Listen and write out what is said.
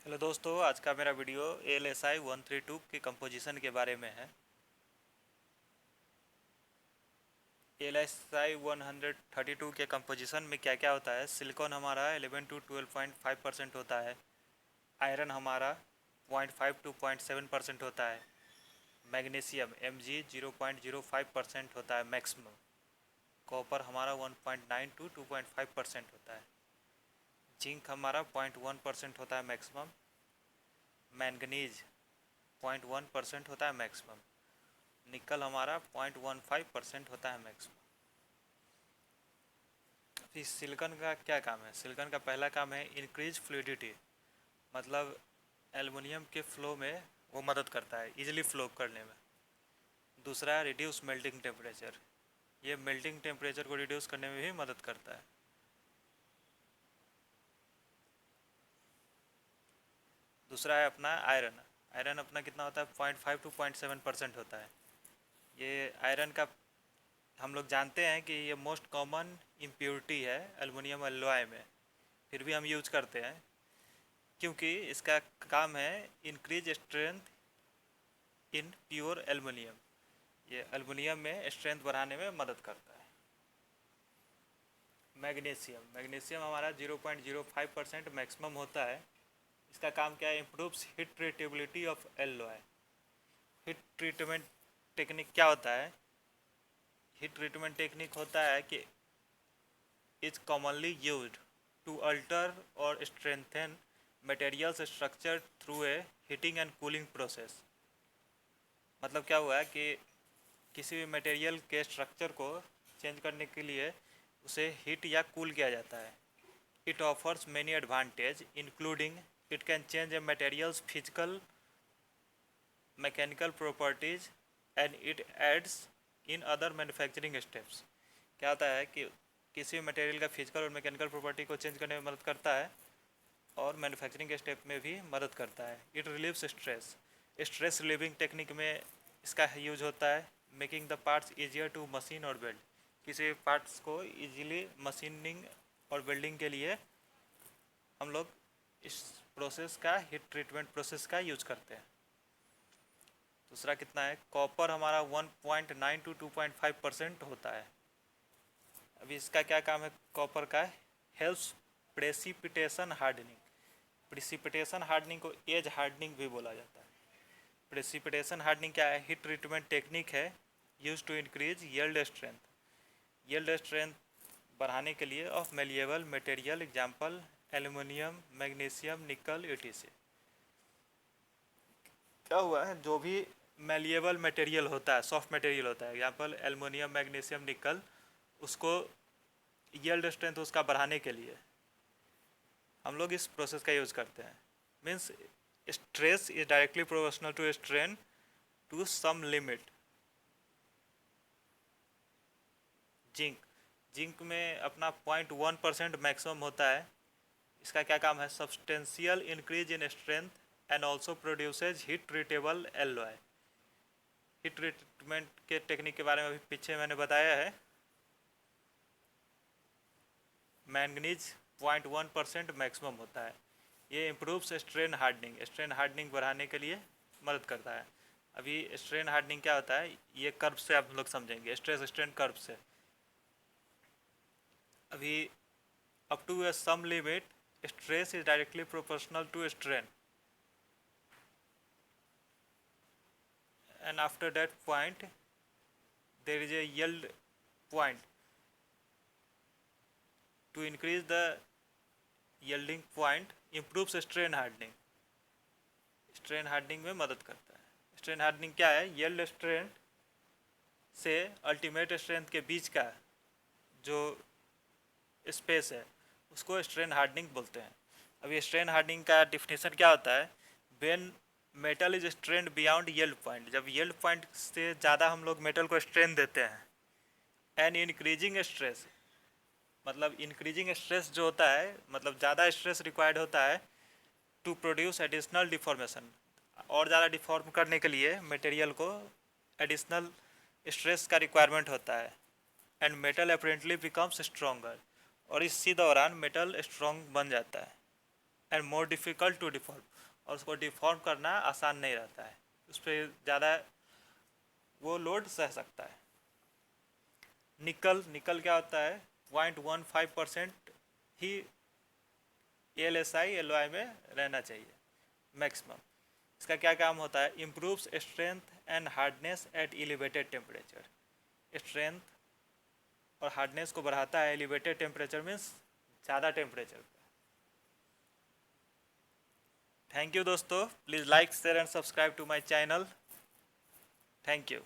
Hello दोस्तों, आज का मेरा वीडियो ALSI 132 के कंपोजिशन के बारे में है। ALSI 132 के कंपोजिशन में क्या क्या होता है। सिलिकॉन हमारा 11 टू 12.5% होता है। आयरन हमारा 0.5 टू 0.7% होता है। मैग्नीशियम Mg 0.05% होता है मैक्सिमम। कॉपर हमारा 1.9 टू 2.5% होता है। जिंक हमारा 0.1% होता है मैक्सिमम। मैंगनीज 0.1% होता है मैक्सिमम। निकल हमारा 0.15% होता है मैक्सिमम। इस सिलिकॉन का क्या काम है। सिलिकॉन का पहला काम है इंक्रीज फ्लूइडिटी, मतलब एल्युमिनियम के फ्लो में वो मदद करता है इजीली फ्लो करने में। दूसरा है रिड्यूस मेल्टिंग टेम्परेचर, ये मेल्टिंग टेम्परेचर को रिड्यूस करने में भी मदद करता है। दूसरा है अपना आयरन। आयरन अपना कितना होता है 0.5 टू 0.7% होता है। ये आयरन का हम लोग जानते हैं कि ये मोस्ट कॉमन इम्प्योरिटी है एल्युमिनियम एलॉय में, फिर भी हम यूज करते हैं क्योंकि इसका काम है increase strength in pure aluminium. ये एल्युमिनियम में स्ट्रेंथ बढ़ाने में मदद करता है। मैग्नीशियम मैग्नीशियम हमारा 0.05% मैक्सिमम होता है। इसका काम क्या है, improves heat treatability of alloy. Heat treatment technique क्या होता है। हीट ट्रीटमेंट टेक्निक होता है कि is commonly used to alter और strengthen materials structure through a heating and cooling process. मतलब क्या हुआ है कि किसी भी मटेरियल के स्ट्रक्चर को चेंज करने के लिए उसे हीट या कूल किया जाता है। It offers many advantage including it can change A materials physical mechanical properties and it adds in other manufacturing steps. क्या होता है कि किसी भी मटेरियल का फिजिकल और मैकेनिकल प्रॉपर्टी को चेंज करने में मदद करता है और मैन्युफैक्चरिंग के स्टेप में भी मदद करता है। It relieves stress. Stress relieving technique में इसका यूज होता है। Making the parts easier to machine और वेल्ड। किसी पार्ट्स को इजीली मशीनिंग और वेल्डिंग के लिए हम लोग इस प्रोसेस का हीट ट्रीटमेंट प्रोसेस का यूज करते हैं। दूसरा कितना है, कॉपर हमारा 1.9 टू 2.5% होता है। अभी इसका क्या काम है कॉपर का, helps precipitation hardening. Precipitation hardening को एज हार्डनिंग भी बोला जाता है। प्रेसिपिटेशन हार्डनिंग क्या है, हीट ट्रीटमेंट टेक्निक है use to increase yield strength. Yield strength बढ़ाने के लिए of malleable material, example aluminium, magnesium, nickel etc। क्या हुआ है, जो भी मेलिएबल मटेरियल होता है, सॉफ्ट मटेरियल होता है, एग्जांपल एल्युमिनियम, मैग्नीशियम, निकल, उसको यील्ड स्ट्रेंथ उसका बढ़ाने के लिए हम लोग इस प्रोसेस का यूज़ करते हैं। Means stress is directly proportional to strain to some limit. Zinc zinc में अपना 0.1% मैक्सिमम होता है। इसका क्या काम है, substantial increase in strength and also produces heat treatable alloy. Heat treatment के टेक्निक के बारे में अभी पीछे मैंने बताया है। मैंगनीज 0.1% मैक्सिमम होता है। ये improves strain hardening. Strain hardening बढ़ाने के लिए मदद करता है। अभी स्ट्रेन हार्डनिंग क्या होता है, ये कर्व से आप लोग समझेंगे, स्ट्रेस स्ट्रेन कर्व से। अभी up to a some limit stress is directly proportional to strain and after that point there is a yield point. To increase the yielding point improves strain hardening। strain hardening में मदद करता है। strain hardening क्या है, yield strength से ultimate strength के बीच का जो स्पेस है उसको स्ट्रेन हार्डनिंग बोलते हैं। अभी स्ट्रेन हार्डनिंग का डिफिनेशन क्या होता है, when metal is strained beyond yield point. जब येल्ड पॉइंट से ज़्यादा हम लोग मेटल को स्ट्रेन देते हैं। एंड इंक्रीजिंग स्ट्रेस, मतलब इंक्रीजिंग स्ट्रेस जो होता है, मतलब ज़्यादा स्ट्रेस रिक्वायर्ड होता है टू प्रोड्यूस एडिशनल डिफॉर्मेशन। और ज़्यादा डिफॉर्म करने के लिए मटेरियल को एडिशनल स्ट्रेस का रिक्वायरमेंट होता है। And metal apparently becomes stronger, और इसी दौरान मेटल स्ट्रॉन्ग बन जाता है। And more difficult to deform, और उसको डिफॉर्म करना आसान नहीं रहता है, उस पर ज़्यादा वो लोड सह सकता है। निकल, निकल क्या होता है, 0.15% ही AlSi LOI में रहना चाहिए मैक्सिमम। इसका क्या काम होता है, improves strength and hardness at elevated temperature. Strength और हार्डनेस को बढ़ाता है एलिवेटेड टेम्परेचर मीन्स ज़्यादा टेम्परेचर पे। थैंक यू दोस्तों, please like share and subscribe to my channel. Thank you.